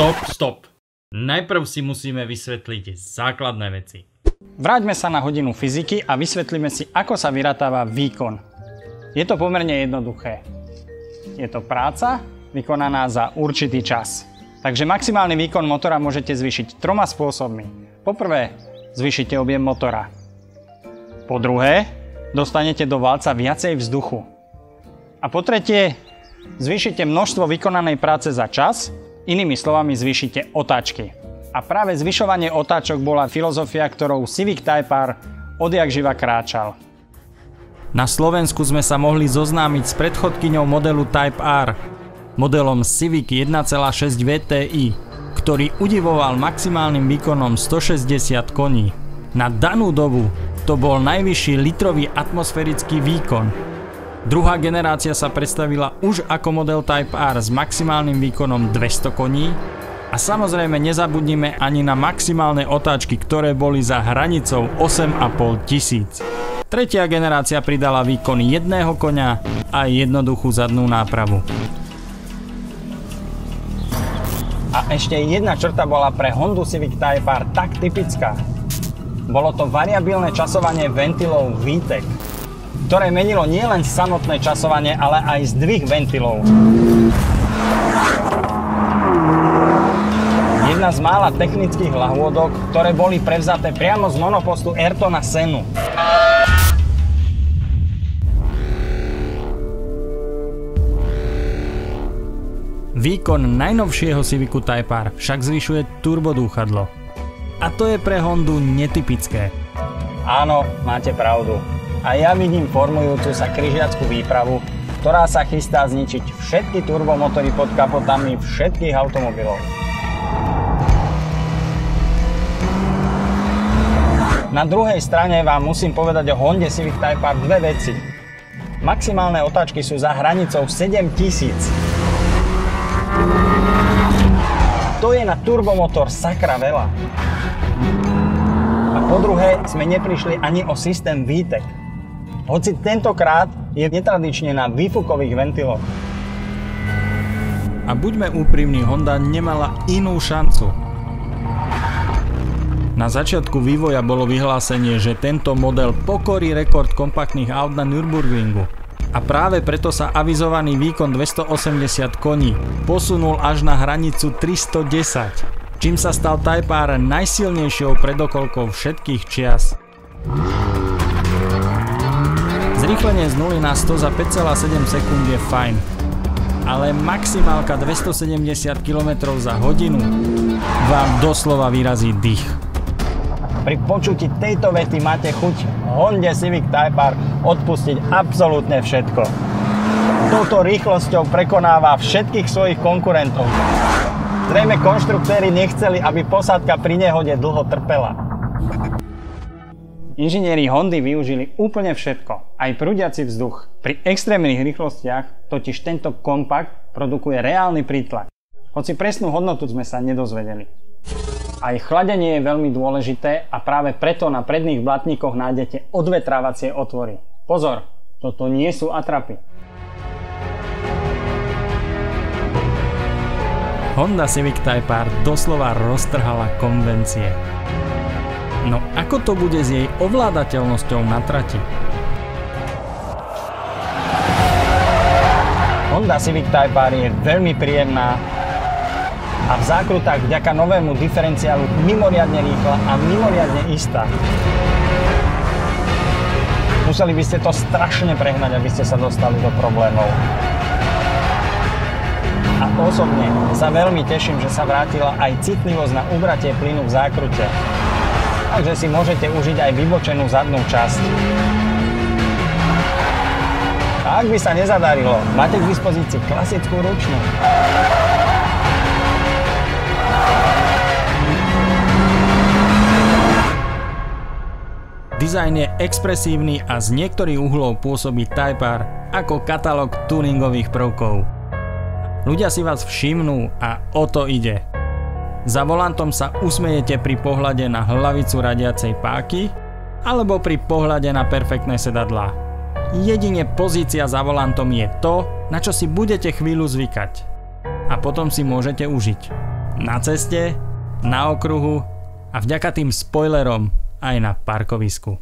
Stop. Najprv si musíme vysvetliť základné veci. Vráťme sa na hodinu fyziky a vysvetlíme si, ako sa vyratáva výkon. Je to pomerne jednoduché. Je to práca vykonaná za určitý čas. Takže maximálny výkon motora môžete zvýšiť 3 spôsobmi. Poprvé, zvýšite objem motora. Po druhé, dostanete do valca viacej vzduchu. A po tretie, zvýšite množstvo vykonanej práce za čas, inými slovami zvýšite otáčky. A práve zvyšovanie otáčok bola filozofia, ktorou Civic Type R odjakživa kráčal. Na Slovensku sme sa mohli zoznámiť s predchodkyňou modelu Type R, modelom Civic 1.6 VTI, ktorý udivoval maximálnym výkonom 160 koní. Na danú dobu to bol najvyšší litrový atmosférický výkon. Druhá generácia sa predstavila už ako model Type R s maximálnym výkonom 200 koní a samozrejme nezabudnime ani na maximálne otáčky, ktoré boli za hranicou 8500. Tretia generácia pridala výkon 1 koňa a jednoduchú zadnú nápravu. A ešte jedna črta bola pre Hondu Civic Type R tak typická. Bolo to variabilné časovanie ventilov VTEC, ktoré menilo nielen samotné časovanie, ale aj zdvih ventilov. Jedna z mála technických lahôdok, ktoré boli prevzaté priamo z monopostu Ayrtona Sennu. Výkon najnovšieho Civicu Type R však zvyšuje turbodúchadlo. A to je pre Hondu netypické. Áno, máte pravdu. A ja vidím formujúcu sa križiackú výpravu, ktorá sa chystá zničiť všetky turbomotory pod kapotami všetkých automobilov. Na druhej strane vám musím povedať o Honde Civic Type R dve veci. Maximálne otáčky sú za hranicou 7000. To je na turbomotor sakra veľa. A po druhé sme neprišli ani o systém VTEC. Hoci tentokrát je netradične na výfukových ventiloch. A buďme úprimní, Honda nemala inú šancu. Na začiatku vývoja bolo vyhlásenie, že tento model pokorí rekord kompaktných aut na Nürburgringu. A práve preto sa avizovaný výkon 280 koní posunul až na hranicu 310, čím sa stal Type R najsilnejšou predokolkou všetkých čias. Zrýchlenie z 0 na 100 za 5,7 sekúnd je fajn, ale maximálka 270 km za hodinu vám doslova vyrazí dých. Pri počutí tejto vety máte chuť Honde Civic Type R odpustiť absolútne všetko. Touto rýchlosťou prekonáva všetkých svojich konkurentov. Zrejme konštruktéri nechceli, aby posádka pri nehode dlho trpela. Inžinieri Hondy využili úplne všetko, aj prúdiaci vzduch. Pri extrémnych rýchlostiach totiž tento kompakt produkuje reálny prítlak. Hoci presnú hodnotu sme sa nedozvedeli. Aj chladenie je veľmi dôležité a práve preto na predných blatníkoch nájdete odvetrávacie otvory. Pozor, toto nie sú atrapy. Honda Civic Type R doslova roztrhala konvencie. No ako to bude s jej ovládateľnosťou na trati? Honda Civic Type R je veľmi príjemná a v zákrutách vďaka novému diferenciálu mimoriadne rýchla a mimoriadne istá. Museli by ste to strašne prehnať, aby ste sa dostali do problémov. A osobne sa veľmi teším, že sa vrátila aj citlivosť na ubratie plynu v zákrute. Takže si môžete užiť aj vybočenú zadnú časť. A ak by sa nezadarilo, máte k dispozícii klasickú ručnú. Dizajn je expresívny a z niektorých uhlov pôsobí Type R ako katalóg tuningových prvkov. Ľudia si vás všimnú a o to ide. Za volantom sa usmejete pri pohľade na hlavicu radiacej páky alebo pri pohľade na perfektné sedadlá. Jedine pozícia za volantom je to, na čo si budete chvíľu zvykať. A potom si môžete užiť. Na ceste, na okruhu a vďaka tým spoilerom aj na parkovisku.